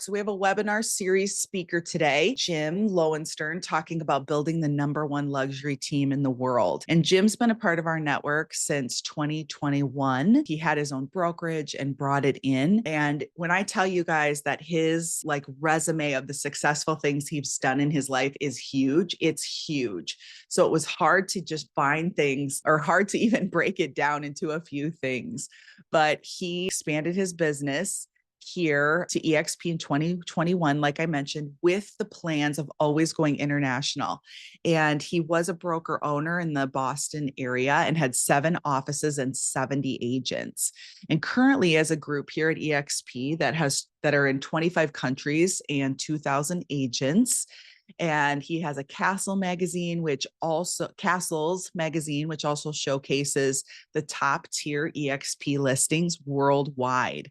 So we have a webinar series speaker today, Jim Lowenstern, talking about building the #1 luxury team in the world. And Jim's been a part of our network since 2021. He had his own brokerage and brought it in. And when I tell you guys that his resume of the successful things he's done in his life is huge, it's huge. So it was hard to just find things, or hard to even break it down into a few things. But he expanded his business here to EXP in 2021, like I mentioned, with the plans of always going international. And he was a broker owner in the Boston area and had 7 offices and 70 agents. And currently, as a group here at EXP that are in 25 countries and 2,000 agents. And he has a Castles magazine, which also showcases the top tier EXP listings worldwide.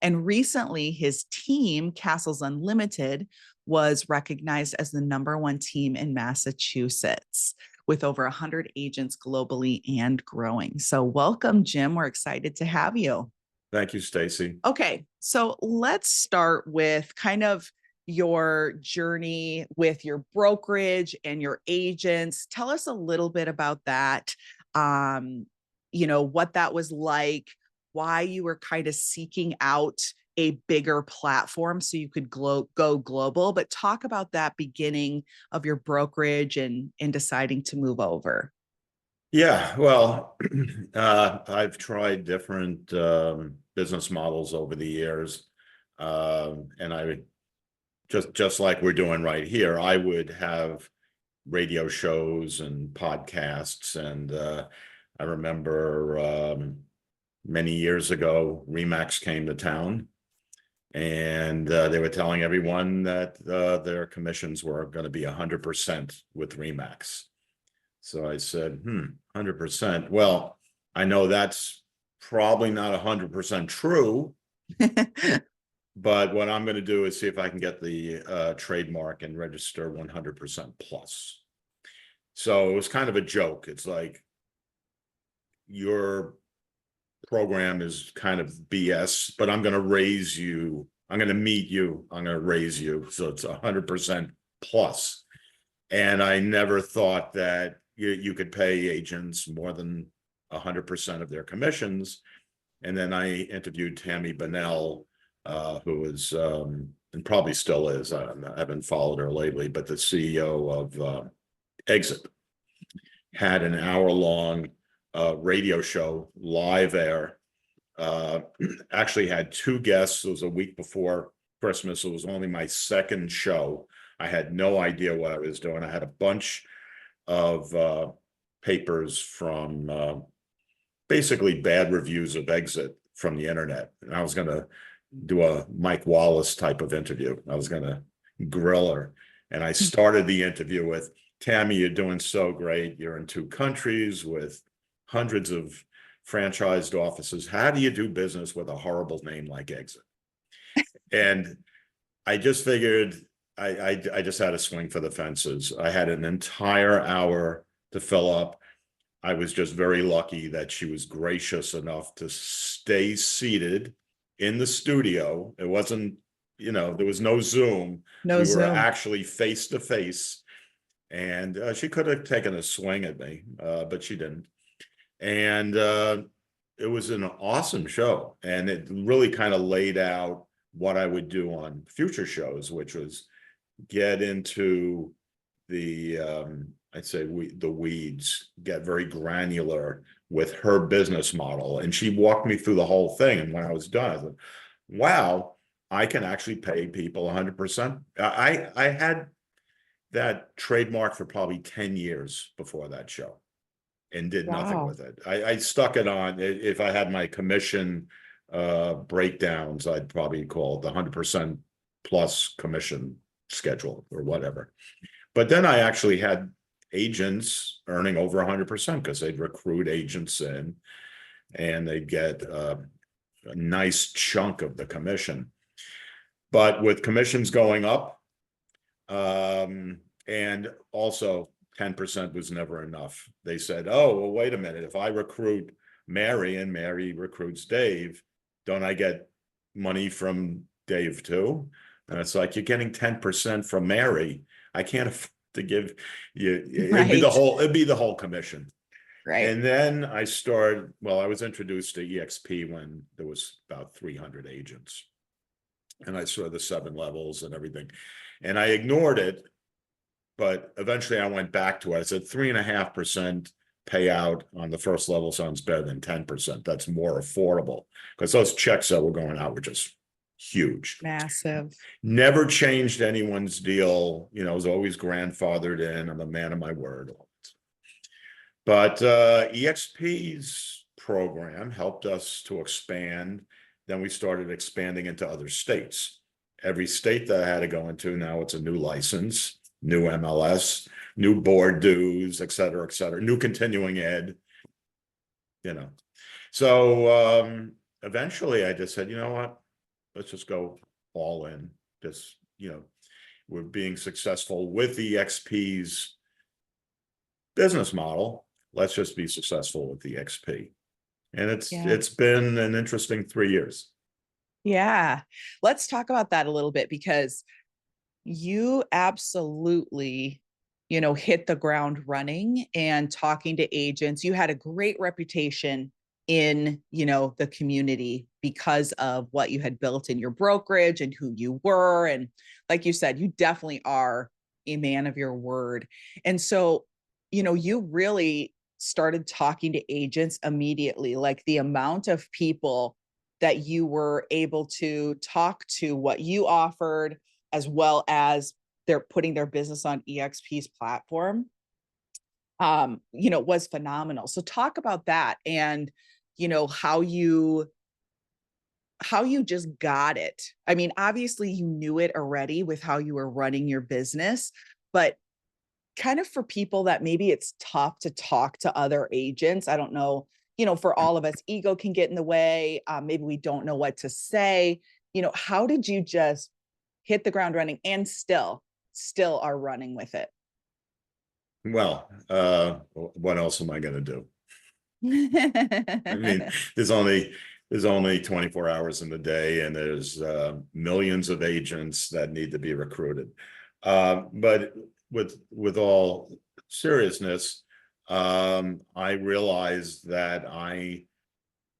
And recently, his team, Castles Unlimited, was recognized as the #1 team in Massachusetts with over 100 agents globally and growing. So welcome, Jim. We're excited to have you. Thank you, Stacy. Okay, so let's start with kind of your journey with your brokerage and your agents. Tell us a little bit about that. What that was like, why you were kind of seeking out a bigger platform so you could go global, but talk about that beginning of your brokerage and deciding to move over. Yeah, well, I've tried different business models over the years, and I would just like we're doing right here, I would have radio shows and podcasts, and I remember many years ago, Remax came to town, and they were telling everyone that their commissions were going to be 100% with Remax. So I said, 100%. Well, I know that's probably not 100% true, but what I'm going to do is see if I can get the trademark and register 100% plus. So it was kind of a joke. It's like, your program is kind of BS, but I'm going to raise you. I'm going to meet you. I'm going to raise you. So it's 100% plus. And I never thought that you could pay agents more than 100% of their commissions. And then I interviewed Tammy Bunnell, who was, and probably still is, I haven't followed her lately, but the CEO of Exit, had an hour-long radio show, live air. Actually had 2 guests. It was a week before Christmas. It was only my second show. I had no idea what I was doing. I had a bunch of papers from basically bad reviews of Exit from the internet. And I was going to do a Mike Wallace type of interview. I was going to grill her. And I started the interview with, Tammy, you're doing so great. You're in 2 countries with hundreds of franchised offices. How do you do business with a horrible name like Exit? And I just figured I just had to swing for the fences. I had an entire hour to fill up. I was just very lucky that she was gracious enough to stay seated in the studio. It wasn't, there was no Zoom. We were actually face to face. And she could have taken a swing at me, but she didn't. And it was an awesome show. And it really kind of laid out what I would do on future shows, which was get into the, I'd say the weeds, get very granular with her business model. And she walked me through the whole thing. And when I was done, I thought, wow, I can actually pay people 100%. I had that trademark for probably 10 years before that show and did nothing with it. I stuck it on. If I had my commission breakdowns, I'd probably call it the 100% plus commission schedule or whatever. But then I actually had agents earning over 100% because they'd recruit agents in and they'd get a nice chunk of the commission. But with commissions going up, and also 10% was never enough. They said, oh, well, wait a minute. If I recruit Mary and Mary recruits Dave, don't I get money from Dave too? And it's like, you're getting 10% from Mary. I can't afford to give you, Right. it'd be the whole commission. Right. And then I was introduced to EXP when there was about 300 agents. And I saw the 7 levels and everything. And I ignored it, but eventually I went back to it. I said 3.5% payout on the first level sounds better than 10%. That's more affordable, because those checks that were going out were just huge. Massive. Never changed anyone's deal. You know, I was always grandfathered in. I'm a man of my word. But EXP's program helped us to expand. Then we started expanding into other states. Every state that I had to go into, now it's a new license, new MLS, new board dues, et cetera, new continuing ed, you know. So eventually I just said, you know what, let's just go all in. Just, we're being successful with EXP's business model. Let's just be successful with the XP. And Yeah. it's been an interesting 3 years. Yeah. Let's talk about that a little bit, because you absolutely, hit the ground running and talking to agents. You had a great reputation in, the community because of what you had built in your brokerage and who you were. And like you said, you definitely are a man of your word. And so, you really started talking to agents immediately. Like, the amount of people that you were able to talk to, what you offered, as well as they're putting their business on EXP's platform, was phenomenal. So talk about that, and, how you just got it. I mean, obviously you knew it already with how you were running your business, but kind of for people that maybe it's tough to talk to other agents. I don't know, for all of us, ego can get in the way. Maybe we don't know what to say. How did you just hit the ground running and still are running with it? Well, what else am I going to do? I mean, Yeah. there's only 24 hours in the day, and there's millions of agents that need to be recruited. But with all seriousness, I realized that I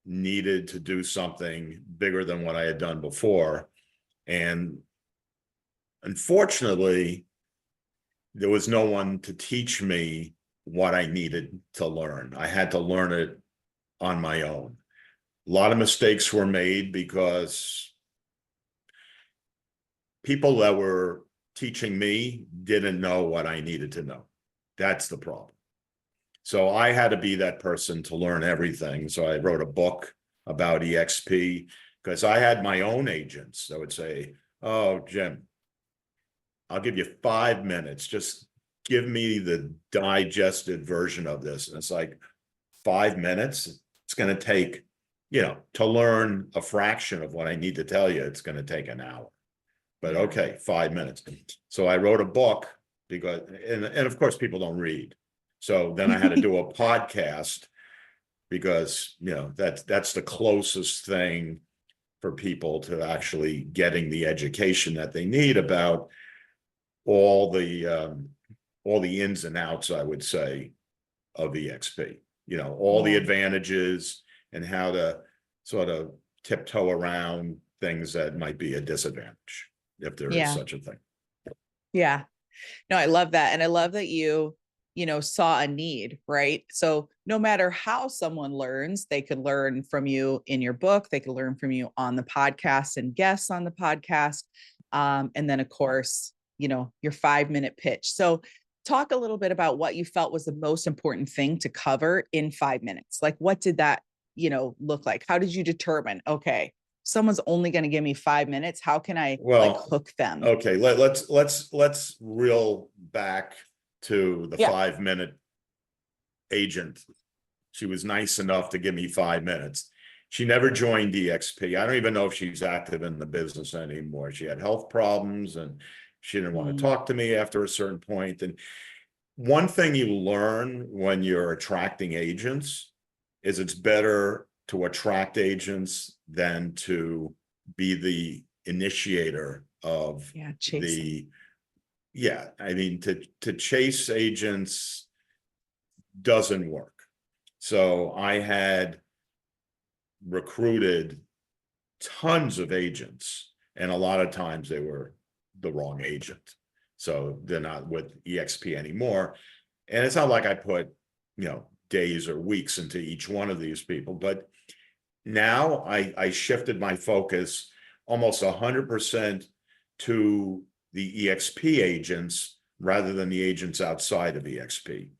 needed to do something bigger than what I had done before. And unfortunately, there was no one to teach me what I needed to learn. I had to learn it on my own. A lot of mistakes were made because people that were teaching me didn't know what I needed to know. That's the problem. So I had to be that person to learn everything. So I wrote a book about EXP, because I had my own agents that would say, "Oh, Jim, I'll give you 5 minutes. Just give me the digested version of this." And it's like, 5 minutes? It's going to take, to learn a fraction of what I need to tell you, it's going to take an hour. But okay, 5 minutes. So I wrote a book because, and of course, people don't read. So then I had to do a podcast, because, that's the closest thing for people to actually getting the education that they need about all the ins and outs, I would say, of EXP. All the Yeah. advantages and how to sort of tiptoe around things that might be a disadvantage, if there is Yeah. such a thing. Yeah. No, I love that. And I love that you saw a need, right? So no matter how someone learns, they could learn from you in your book, they could learn from you on the podcast and guests on the podcast. And then, of course, your 5-minute pitch. So talk a little bit about what you felt was the most important thing to cover in 5 minutes. Like, what did that, look like? How did you determine, okay, someone's only going to give me 5 minutes. How can I hook them? Okay, let's reel back to the Yeah. 5-minute agent. She was nice enough to give me 5 minutes. She never joined EXP. I don't even know if she's active in the business anymore. She had health problems and she didn't want to talk to me after a certain point. And one thing you learn when you're attracting agents is it's better to attract agents than to be the initiator of Yeah, chasing. yeah, I mean, to chase agents doesn't work. So I had recruited tons of agents, and a lot of times they were the wrong agent. So they're not with EXP anymore. And it's not like I put, days or weeks into each one of these people, but now I shifted my focus almost 100% to the EXP agents rather than the agents outside of EXP.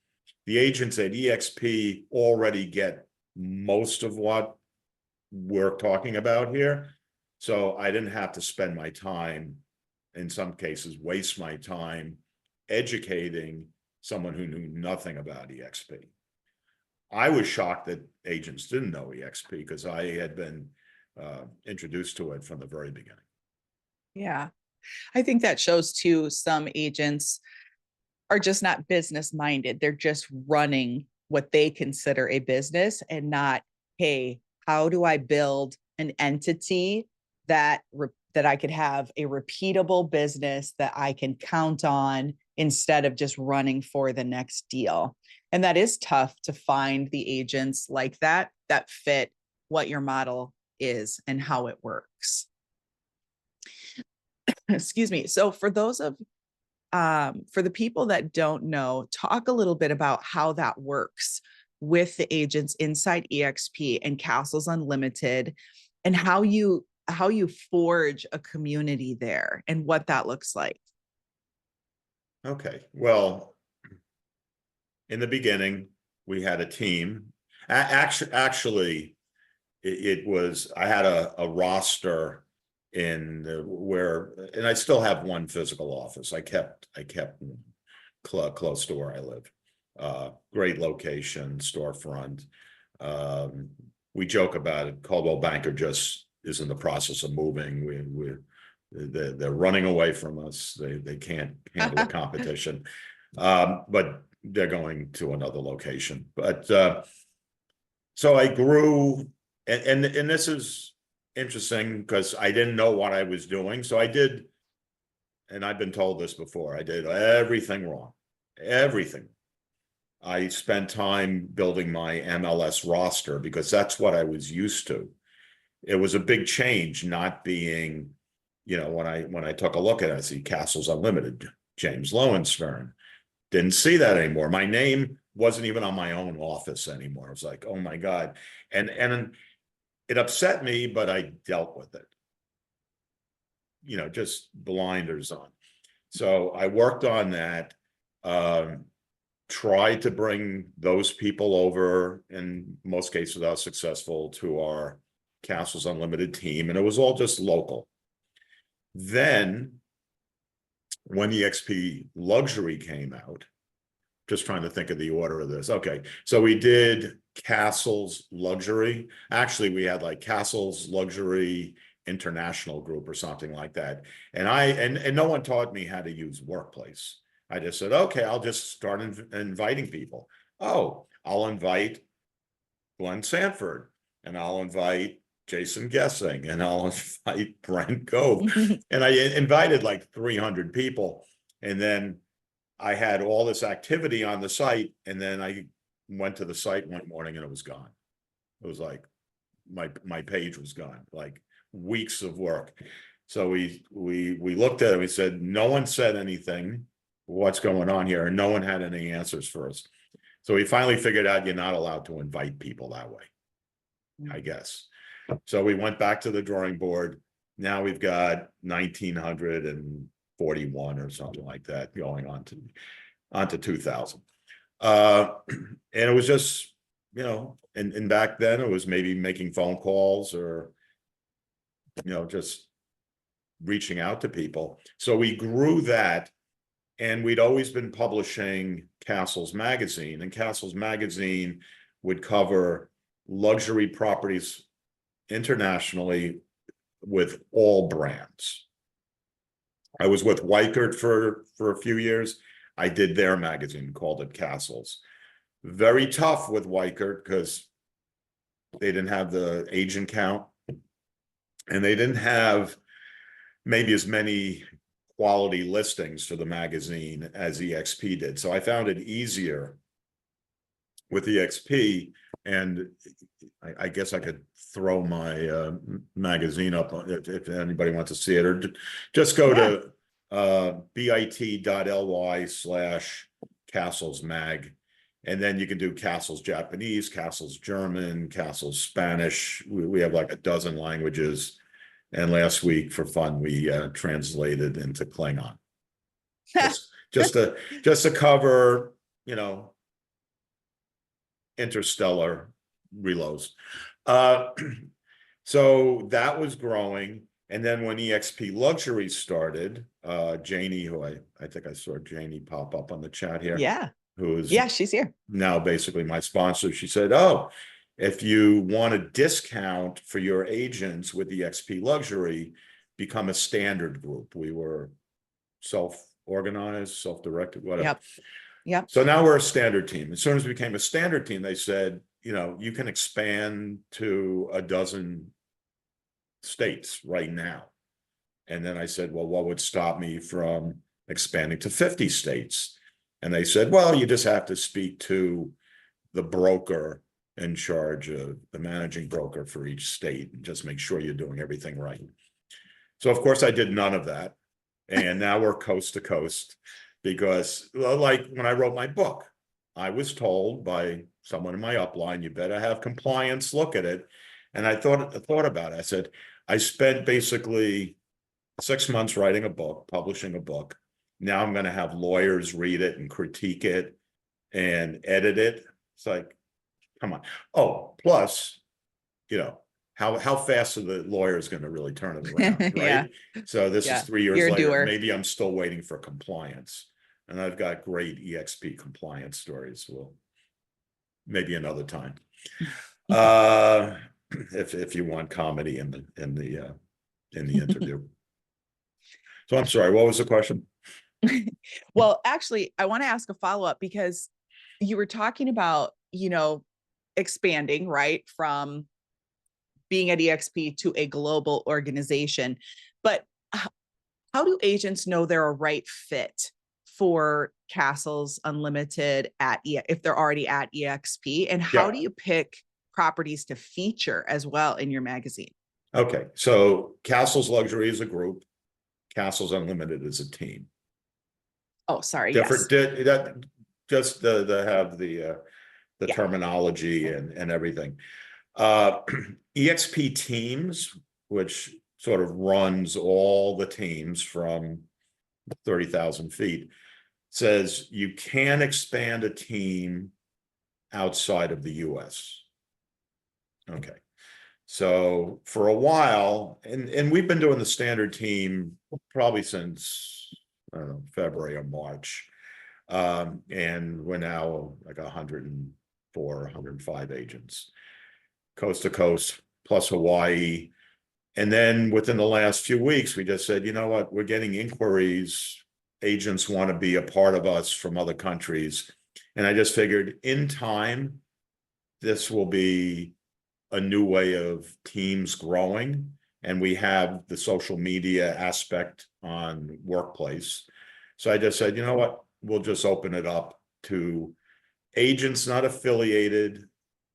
The agents at EXP already get most of what we're talking about here. So I didn't have to spend my time, in some cases, waste my time educating someone who knew nothing about EXP. I was shocked that agents didn't know EXP because I had been introduced to it from the very beginning. Yeah. I think that shows too, some agents are just not business minded. They're just running what they consider a business and not, hey, how do I build an entity that that I could have a repeatable business that I can count on instead of just running for the next deal. And that is tough to find the agents like that fit what your model is and how it works. Excuse me. So for those of for the people that don't know, talk a little bit about how that works with the agents inside EXP and Castles Unlimited, and how you forge a community there and what that looks like. Okay, well, in the beginning, we had a team. Actually, it was, I had a roster and I still have one physical office. I kept close to where I live. Great location, storefront. We joke about it. Coldwell Banker just is in the process of moving. They're running away from us. They can't handle the competition, but they're going to another location. But so I grew, and this is interesting because I didn't know what I was doing. So I did, and I've been told this before, I did everything wrong. Everything. I spent time building my MLS roster because that's what I was used to. It was a big change not being, when I took a look at it, I see Castles Unlimited, James Lowenstern. Didn't see that anymore. My name wasn't even on my own office anymore. I was like, oh my God. And it upset me, but I dealt with it. Just blinders on. So I worked on that, tried to bring those people over, in most cases I was successful, to our Castles Unlimited team, and it was all just local. Then when the EXP Luxury came out, just trying to think of the order of this. Okay, so we did Castles Luxury. Actually, we had like Castles Luxury International Group or something like that. And no one taught me how to use Workplace. I just said, okay, I'll just start inviting people. Oh, I'll invite Glenn Sanford, and I'll invite Jason Gessing, and I'll invite Brent Gove. And I invited like 300 people. And then I had all this activity on the site, and then I went to the site one morning and it was gone. It was like my page was gone, like weeks of work. So we looked at it, we said, no one said anything, what's going on here? And no one had any answers for us. So we finally figured out you're not allowed to invite people that way, I guess. So we went back to the drawing board. Now we've got 1,941 or something like that going on to 2,000. And it was just, and back then it was maybe making phone calls or, just reaching out to people. So we grew that, and we'd always been publishing Castles Magazine, and Castles Magazine would cover luxury properties internationally with all brands. I was with Weichert for a few years. I did their magazine, called it Castles. Very tough with Weichert because they didn't have the agent count, and they didn't have maybe as many quality listings for the magazine as EXP did. So I found it easier with EXP, and I guess I could throw my magazine up if anybody wants to see it, or just go to bit.ly/Castles Mag, and then you can do Castles Japanese, Castles German, Castles Spanish. We have like a dozen languages, and last week for fun we translated into Klingon, just to cover, interstellar reloads. So that was growing. And then when EXP Luxury started, Janie, who I think I saw Janie pop up on the chat here. Yeah. Who is she's here. Now basically my sponsor. She said, oh, if you want a discount for your agents with EXP Luxury, become a standard group. We were self-organized, self-directed, whatever. Yep. So now we're a standard team. As soon as we became a standard team, they said, you can expand to a dozen states right now. And then I said, well, what would stop me from expanding to 50 states? And they said, well, you just have to speak to the broker in charge of the managing broker for each state and just make sure you're doing everything right. So of course I did none of that. And now we're coast to coast, because like when I wrote my book, I was told by someone in my upline, you better have compliance look at it. And I thought about it. I said, I spent basically 6 months writing a book, publishing a book. Now I'm going to have lawyers read it and critique it and edit it. It's like, come on. Oh, plus, how fast are the lawyers going to really turn it around, right? Yeah. So this is 3 years You're a later. doer. Maybe I'm still waiting for compliance. And I've got great EXP compliance stories. Well, maybe another time. If you want comedy in the interview. So I'm sorry, what was the question? Well, actually, I want to ask a follow-up, because you were talking about, expanding, right, from being at EXP to a global organization. But how do agents know they're a right fit for Castles Unlimited if they're already at EXP? And how do you pick properties to feature as well in your magazine? Okay, so Castles Luxury is a group, Castles Unlimited is a team. Oh, sorry. Different. Yes. Just to have the terminology and everything. EXP Teams, which sort of runs all the teams from 30,000 feet, says you can expand a team outside of the US. Okay. So for a while, and we've been doing the standard team probably since, I don't know, February or March. And we're now like 104, 105 agents, coast to coast, plus Hawaii. And then within the last few weeks, we just said, you know what, we're getting inquiries. Agents want to be a part of us from other countries. And I just figured in time, this will be a new way of teams growing. And we have the social media aspect on Workplace. So I just said, you know what, we'll just open it up to agents not affiliated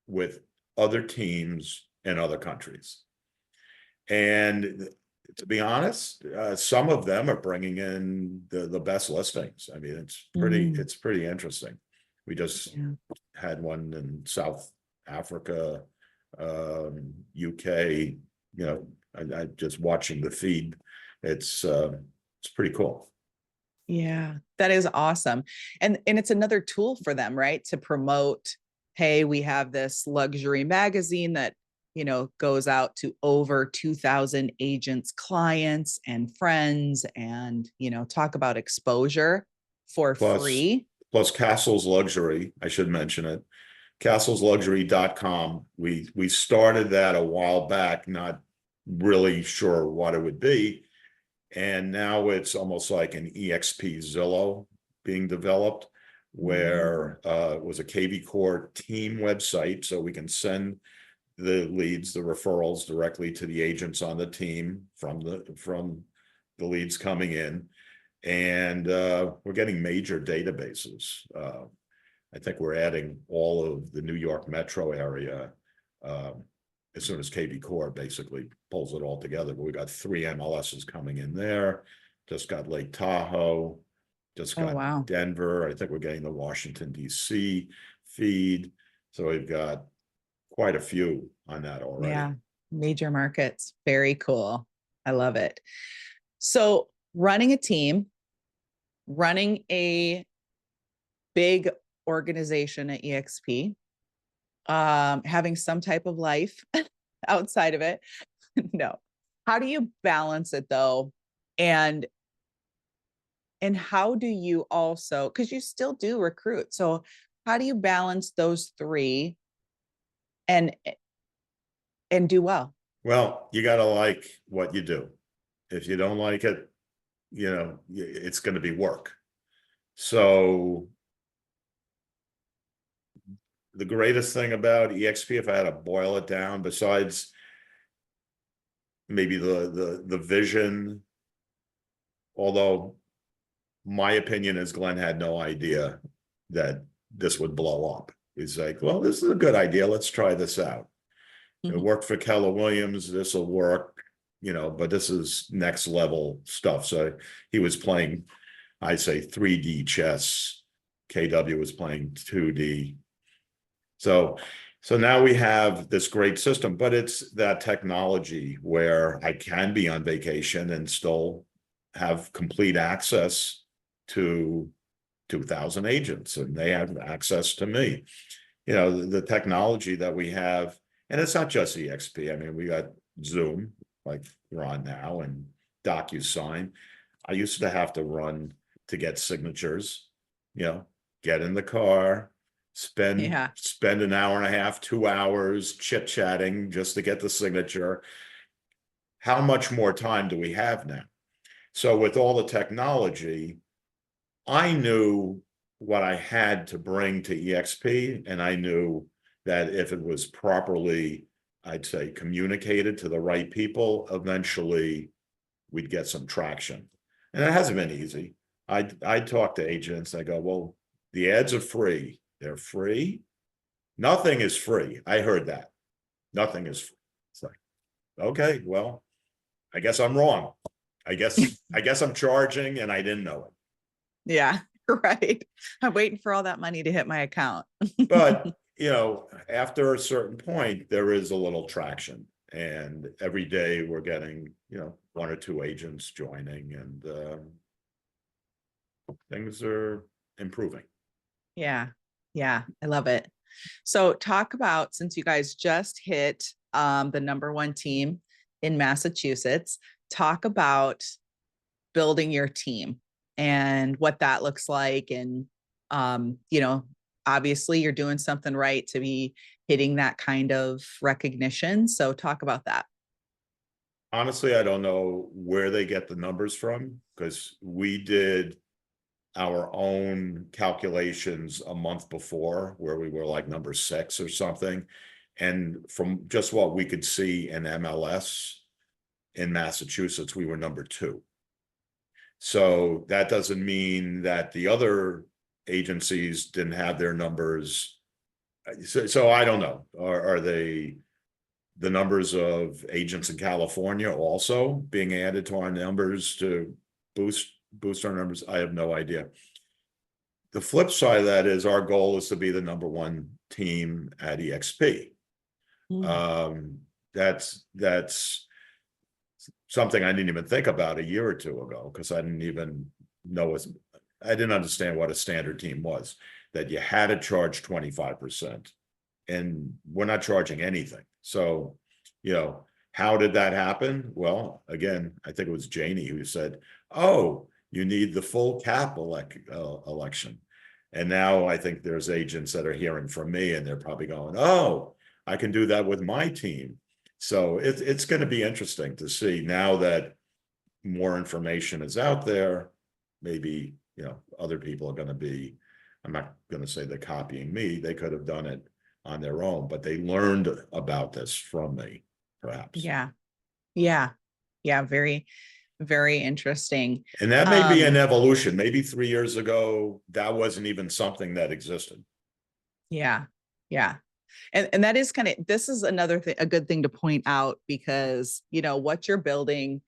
with other teams in other countries. And to be honest, some of them are bringing in the best listings. I mean, it's pretty interesting. We just had one in South Africa, UK. I just watching the feed. It's pretty cool. Yeah, that is awesome. And it's another tool for them, right? To promote, hey, we have this luxury magazine that, goes out to over 2,000 agents, clients, and friends, and, talk about exposure for free. Plus Castles Luxury, I should mention it. CastlesLuxury.com. We started that a while back, not really sure what it would be. And now it's almost like an EXP Zillow being developed, where it was a KV Core team website, so we can send the leads, the referrals directly to the agents on the team from the leads coming in, and we're getting major databases. I think we're adding all of the New York metro area as soon as KB Core basically pulls it all together. But we got 3 MLSs coming in there. Just got Lake Tahoe. Just Oh, got wow. Denver. I think we're getting the Washington, D.C. feed. So we've got quite a few on that already. Yeah. Major markets. Very cool. I love it. So running a team, running a big organization at EXP, having some type of life outside of it. No. How do you balance it though? And how do you also, because you still do recruit. So how do you balance those three and do well? Well, you got to like what you do. If you don't like it, it's going to be work. So the greatest thing about EXP, if I had to boil it down, besides maybe the vision, although my opinion is Glenn had no idea that this would blow up. He's like, well, this is a good idea. Let's try this out. It worked for Keller Williams. This will work, but this is next level stuff. So he was playing, I say 3D chess. KW was playing 2D. So now we have this great system, but it's that technology where I can be on vacation and still have complete access to 2,000 agents, and they have access to me. The technology that we have, and it's not just EXP. I mean, we got Zoom, like we're on now, and DocuSign. I used to have to run to get signatures, get in the car, spend an hour and a half, 2 hours chit-chatting just to get the signature. How much more time do we have now? So with all the technology, I knew what I had to bring to EXP, and I knew that if it was properly, I'd say, communicated to the right people, eventually we'd get some traction. And it hasn't been easy. I talk to agents, I go, well, the ads are free. They're free. Nothing is free. I heard that. Nothing is free. It's like, okay, well, I guess I'm wrong. I guess I'm charging and I didn't know it. Yeah, right. I'm waiting for all that money to hit my account. But, after a certain point, there is a little traction. And every day we're getting, 1 or 2 agents joining, and things are improving. Yeah. Yeah. I love it. So talk about, since you guys just hit the #1 team in Massachusetts, talk about building your team and what that looks like. And, obviously you're doing something right to be hitting that kind of recognition. So talk about that. Honestly, I don't know where they get the numbers from, because we did our own calculations a month before where we were like number 6 or something. And from just what we could see in MLS in Massachusetts, we were number 2. So that doesn't mean that the other agencies didn't have their numbers. So I don't know. Are they the numbers of agents in California also being added to our numbers to boost our numbers? I have no idea. The flip side of that is our goal is to be the #1 team at EXP. That's something I didn't even think about a year or 2 ago, because I didn't even know I didn't understand what a standard team was, that you had to charge 25%, and we're not charging anything. So, how did that happen? Well, again, I think it was Janie who said, oh, you need the full cap election. And now I think there's agents that are hearing from me, and they're probably going, oh, I can do that with my team. So it's going to be interesting to see now that more information is out there. Maybe, other people are going to be, I'm not going to say they're copying me. They could have done it on their own, but they learned about this from me, perhaps. Yeah. Yeah. Yeah. Very, Very interesting. And that may be an evolution. Maybe 3 years ago, that wasn't even something that existed. Yeah. Yeah. And that is kind of, this is another thing, a good thing to point out, because, you know, what you're building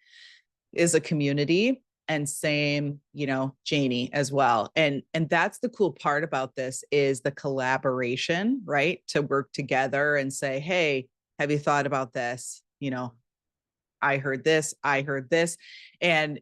is a community, and same, you know, Janie as well. And that's the cool part about this, is the collaboration, right? To work together and say, hey, have you thought about this? You know, I heard this, I heard this. And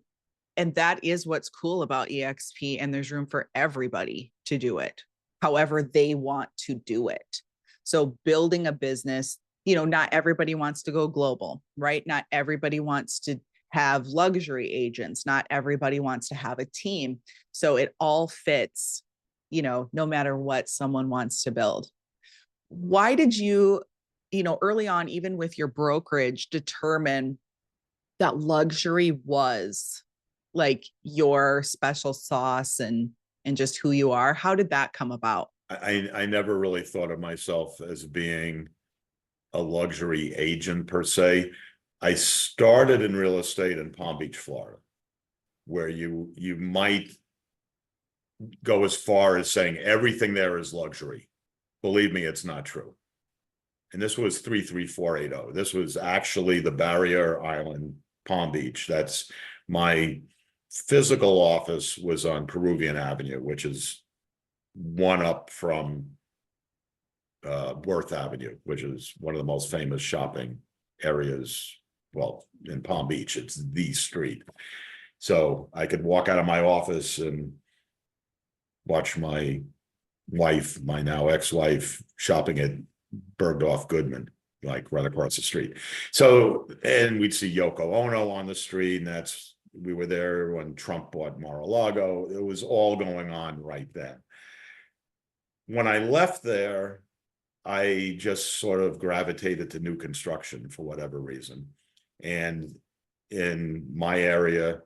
that is what's cool about EXP. And there's room for everybody to do it however they want to do it. So building a business, you know, not everybody wants to go global, right? Not everybody wants to have luxury agents. Not everybody wants to have a team. So it all fits, you know, no matter what someone wants to build. Why did you, you know, early on, even with your brokerage, determine that luxury was like your special sauce and just who you are? How did that come about? I never really thought of myself as being a luxury agent per se. I started in real estate in Palm Beach, Florida, where you might go as far as saying everything there is luxury. Believe me, it's not true. And this was 33480. This was actually the Barrier Island, Palm Beach. That's my physical office was on Peruvian Avenue, which is one up from Worth Avenue, which is one of the most famous shopping areas. Well, in Palm Beach, it's the street. So I could walk out of my office and watch my wife, my now ex-wife, shopping at Bergdorf Goodman, like right across the street. So, and we'd see Yoko Ono on the street, and we were there when Trump bought Mar-a-Lago. It was all going on right then. When I left there, I just sort of gravitated to new construction for whatever reason. And in my area,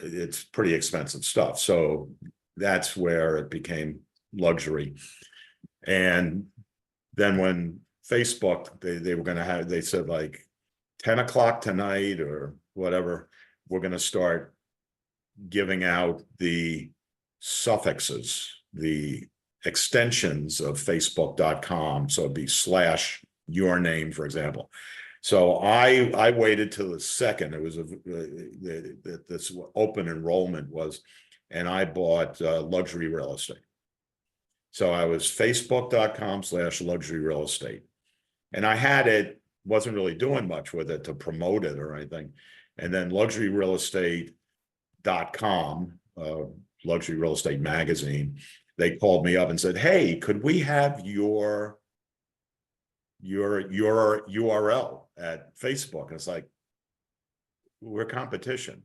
it's pretty expensive stuff. So that's where it became luxury. And then when Facebook, they were going to have, they said like 10 o'clock tonight or whatever, we're going to start giving out the suffixes, the extensions of facebook.com. So it'd be / your name, for example. So I waited till the second. It was this open enrollment was, and I bought luxury real estate. So I was facebook.com / luxury real estate. And I had it, wasn't really doing much with it to promote it or anything. And then luxuryrealestate.com, luxury real estate magazine, they called me up and said, hey, could we have your URL at Facebook? And it's like, we're competition.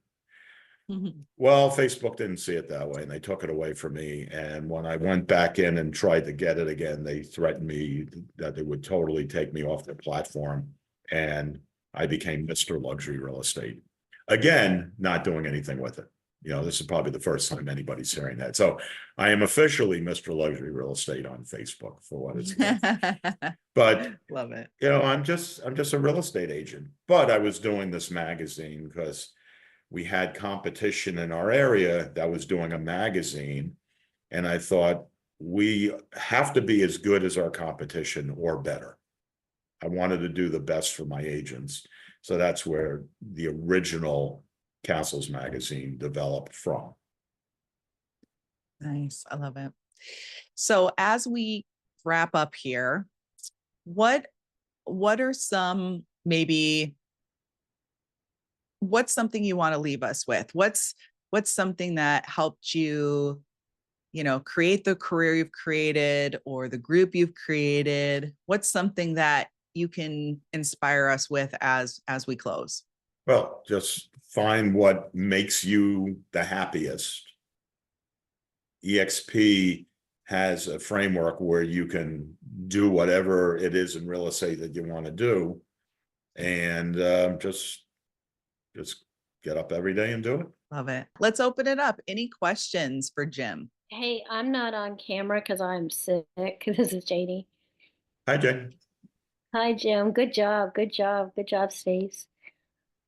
Mm-hmm. Well, Facebook didn't see it that way, and they took it away from me. And when I went back in and tried to get it again, they threatened me that they would totally take me off their platform. And I became Mr. Luxury Real Estate. Again, not doing anything with it. You know, this is probably the first time anybody's hearing that. So I am officially Mr. Luxury Real Estate on Facebook, for what it's worth. But love it. You know, I'm just a real estate agent. But I was doing this magazine because we had competition in our area that was doing a magazine. And I thought, we have to be as good as our competition or better. I wanted to do the best for my agents. So that's where the original Castles magazine developed from. Nice. I love it. So as we wrap up here, what are some, maybe, what's something you want to leave us with? What's something that helped you, you know, create the career you've created or the group you've created? What's something that you can inspire us with as we close? Well, just find what makes you the happiest. EXP has a framework where you can do whatever it is in real estate that you want to do, and just get up every day and do it. Love it. Let's open it up. Any questions for Jim? Hey, I'm not on camera because I'm sick. This is Janie. Hi, Jane. Hi, Jim. Good job. Good job. Good job, Stace.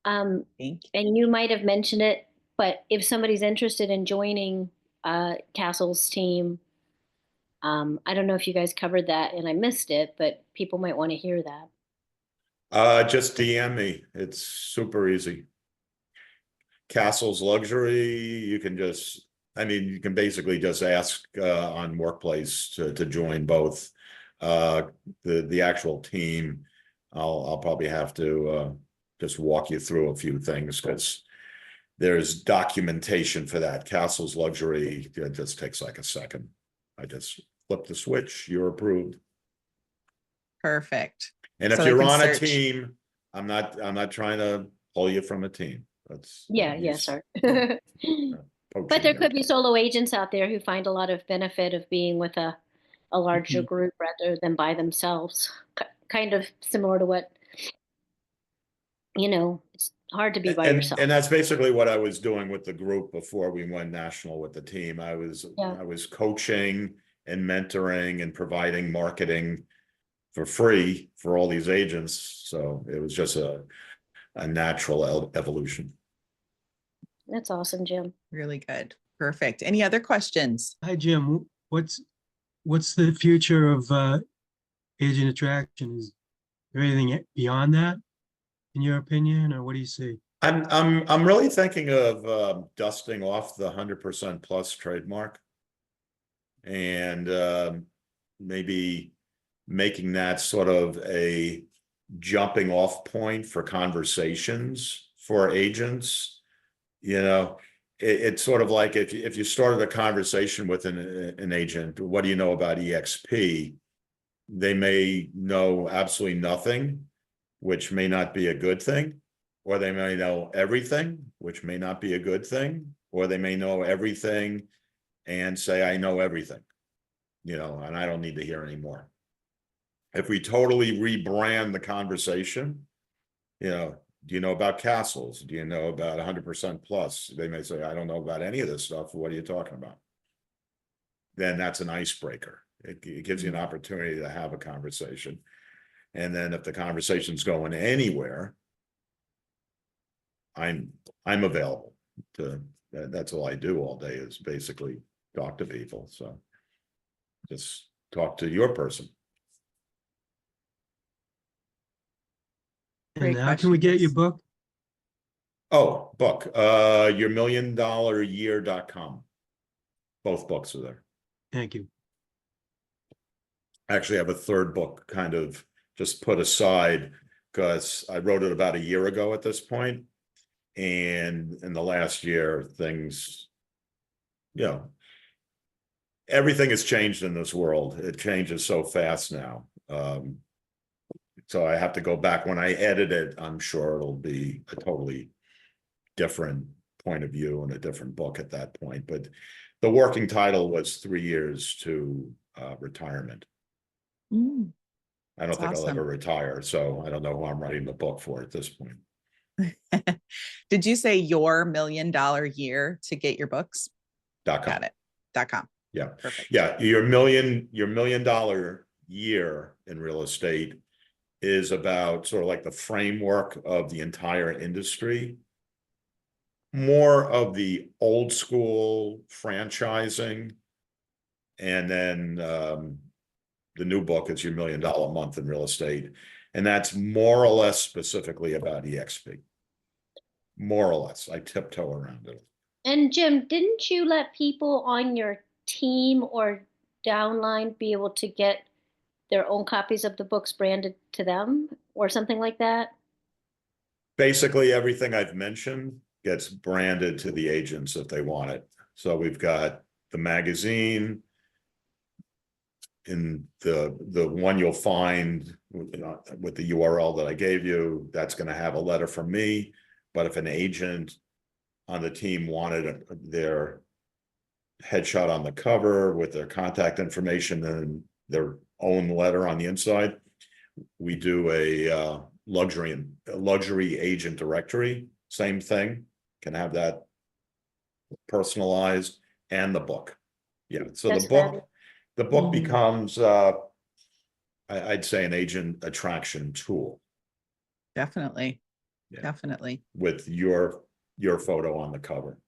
Thank you. And you might have mentioned it, but if somebody's interested in joining Castle's team, I don't know if you guys covered that and I missed it, but people might want to hear that. Just DM me. It's super easy. Castle's Luxury, you can just, I mean, you can basically just ask on Workplace to join both. The actual team, I'll probably have to just walk you through a few things because there's documentation for that. Castle's Luxury, it just takes like a second. I just flip the switch, you're approved. Perfect. And if So they you're can on a search. team, I'm not trying to pull you from a team. That's Yeah, sorry. But poaching there you. could be solo agents out there who find a lot of benefit of being with a larger Mhm. group rather than by themselves. Kind of similar to what, it's hard to be by yourself. And that's basically what I was doing with the group before we went national with the team. I Yeah. was coaching and mentoring and providing marketing for free for all these agents. So it was just a natural evolution. That's awesome, Jim. Really good. Perfect. Any other questions? Hi, Jim. What's the future of agent attraction? Is there anything beyond that, in your opinion, or what do you see? I'm really thinking of dusting off the 100% plus trademark and maybe making that sort of a jumping off point for conversations for agents. It's sort of like if you started a conversation with an agent, what do you know about EXP? They may know absolutely nothing, which may not be a good thing, or they may know everything, which may not be a good thing, or they may know everything and say, I know everything, and I don't need to hear anymore. If we totally rebrand the conversation, do you know about castles? Do you know about 100% plus? They may say, I don't know about any of this stuff. What are you talking about? Then that's an icebreaker. It gives you an opportunity to have a conversation. And then if the conversation's going anywhere, I'm available to, that's all I do all day is basically talk to people. So just talk to your person. Great And how can we get your questions. book? Oh, book, yourmilliondollaryear.com. Both books are there. Thank you. Actually, I have a third book kind of just put aside because I wrote it about a year ago at this point. And in the last year, things, everything has changed in this world. It changes so fast now. So I have to go back. When I edit it, I'm sure it'll be a totally different point of view and a different book at that point. But the working title was 3 years to retirement. Mm, I don't that's think I'll awesome. ever retire, so I don't know who I'm writing the book for at this point. Did you say your $1 million year to get your books? .com. Got it. .com. Yeah. Perfect. Yeah. Your $1 million year in real estate is about sort of like the framework of the entire industry. More of the old school franchising. And then the new book is your $1 million a month in real estate. And that's more or less specifically about EXP. More or less. I tiptoe around it. And Jim, didn't you let people on your team or downline be able to get their own copies of the books branded to them or something like that? Basically, everything I've mentioned gets branded to the agents if they want it. So we've got the magazine. In the one you'll find with the URL that I gave you, that's going to have a letter from me. But if an agent on the team wanted their headshot on the cover with their contact information and their own letter on the inside, we do a luxury agent directory. Same thing, can have that personalized, and the book. Yeah, so That's the book fabulous. becomes I'd say an agent attraction tool. Definitely. Yeah. Definitely. With your photo on the cover.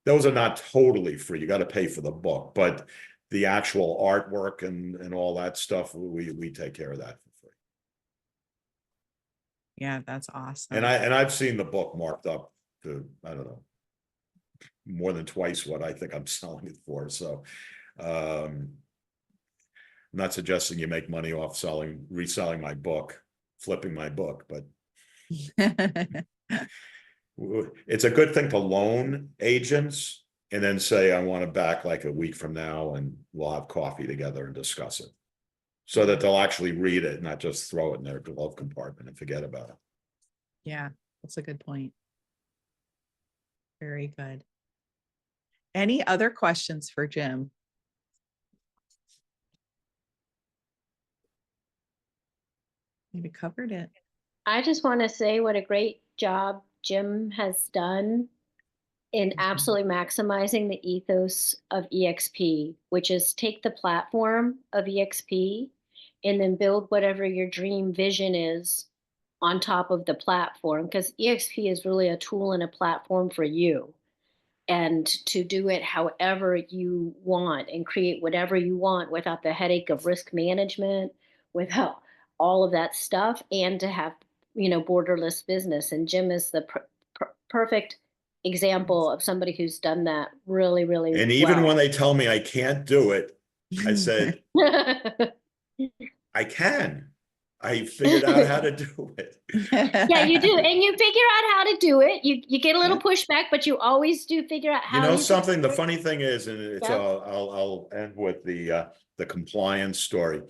Those are not totally free. You got to pay for the book, but the actual artwork and all that stuff, we take care of that for free. Yeah, that's awesome. And I've seen the book marked up to, I don't know, more than twice what I think I'm selling it for. So I'm not suggesting you make money off reselling my book, flipping my book, but it's a good thing to loan agents and then say, I want it back like a week from now and we'll have coffee together and discuss it. So that they'll actually read it, not just throw it in their glove compartment and forget about it. Yeah, that's a good point. Very good. Any other questions for Jim? Maybe covered it. I just want to say what a great job Jim has done in absolutely maximizing the ethos of EXP, which is take the platform of EXP and then build whatever your dream vision is on top of the platform, because EXP is really a tool and a platform for you. And to do it however you want and create whatever you want without the headache of risk management, without all of that stuff, and to have, borderless business. And Jim is the perfect example of somebody who's done that really, really And even well. when they tell me I can't do it, I said, I can. I figured out how to do it. Yeah, you do. And you figure out how to do it. You get a little pushback, but you always do figure out how Something, the funny thing is, and it's, Yeah. I'll end with the compliance story.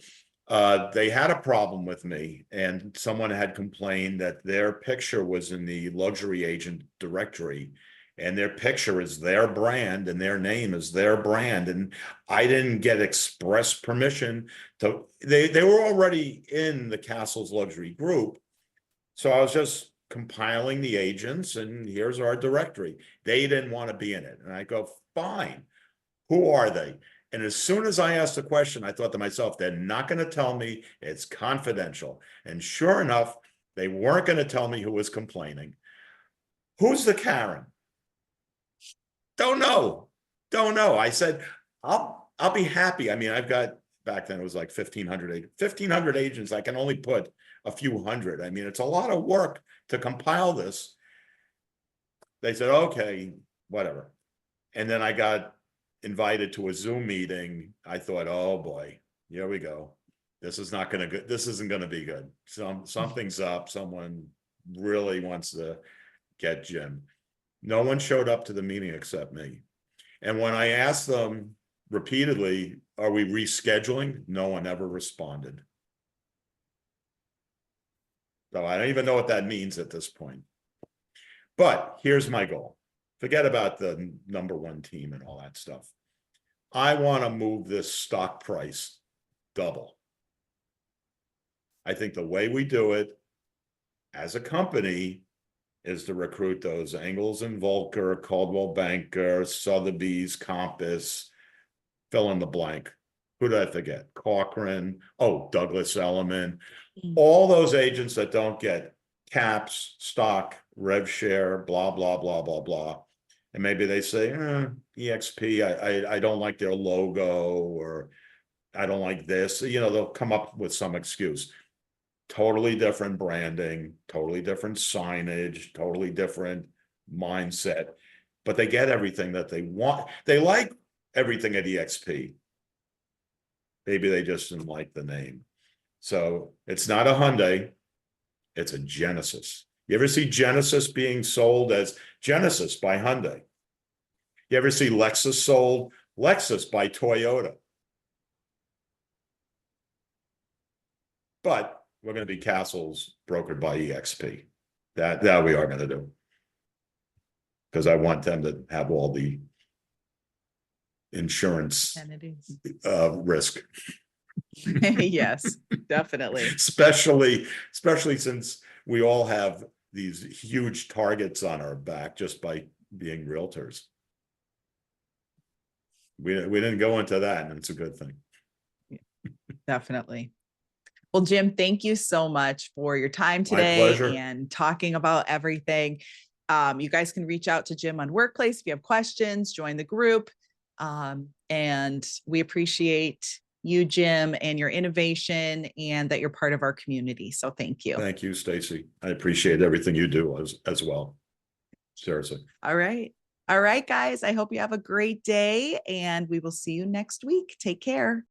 They had a problem with me and someone had complained that their picture was in the luxury agent directory and their picture is their brand and their name is their brand. And I didn't get express permission to, they were already in the Castle's luxury group. So I was just compiling the agents and here's our directory. They didn't want to be in it. And I go, fine, who are they? And as soon as I asked the question, I thought to myself, they're not going to tell me, it's confidential. And sure enough, they weren't going to tell me who was complaining. Who's the Karen? Don't know. I said, I'll be happy. I mean, I've got, back then it was like 1,500 agents. I can only put a few hundred. I mean, it's a lot of work to compile this. They said, okay, whatever. And then I got invited to a Zoom meeting. I thought, oh boy, here we go. This isn't going to be good. Something's up. Someone really wants to get Jim. No one showed up to the meeting except me. And when I asked them repeatedly, are we rescheduling? No one ever responded. So I don't even know what that means at this point. But here's my goal. Forget about the number one team and all that stuff. I want to move this stock price double. I think the way we do it as a company is to recruit those Engels and Volker, Caldwell Banker, Sotheby's, Compass, fill in the blank. Who did I forget? Cochran. Oh, Douglas Elliman. All those agents that don't get caps, stock, rev share, blah, blah, blah, blah, blah. And maybe they say, EXP, I don't like their logo, or I don't like this. They'll come up with some excuse. Totally different branding, totally different signage, totally different mindset, but they get everything that they want. They like everything at EXP. Maybe they just didn't like the name. So it's not a Hyundai, it's a Genesis. You ever see Genesis being sold as Genesis by Hyundai? You ever see Lexus sold Lexus by Toyota? But we're going to be Castles brokered by EXP. That we are going to do. Because I want them to have all the insurance risk. Yes, definitely. Especially since we all have these huge targets on our back just by being realtors. We didn't go into that, and it's a good thing. Definitely. Well, Well, Jim, thank you so much for your time My today pleasure. and talking about everything. You guys can reach out to Jim on Workplace if you have questions, join the group. And we appreciate you, Jim, and your innovation and that you're part of our community. So thank you. Thank you, Stacy. I appreciate everything you do as well. Seriously. All right. All right, guys. I hope you have a great day and we will see you next week. Take care.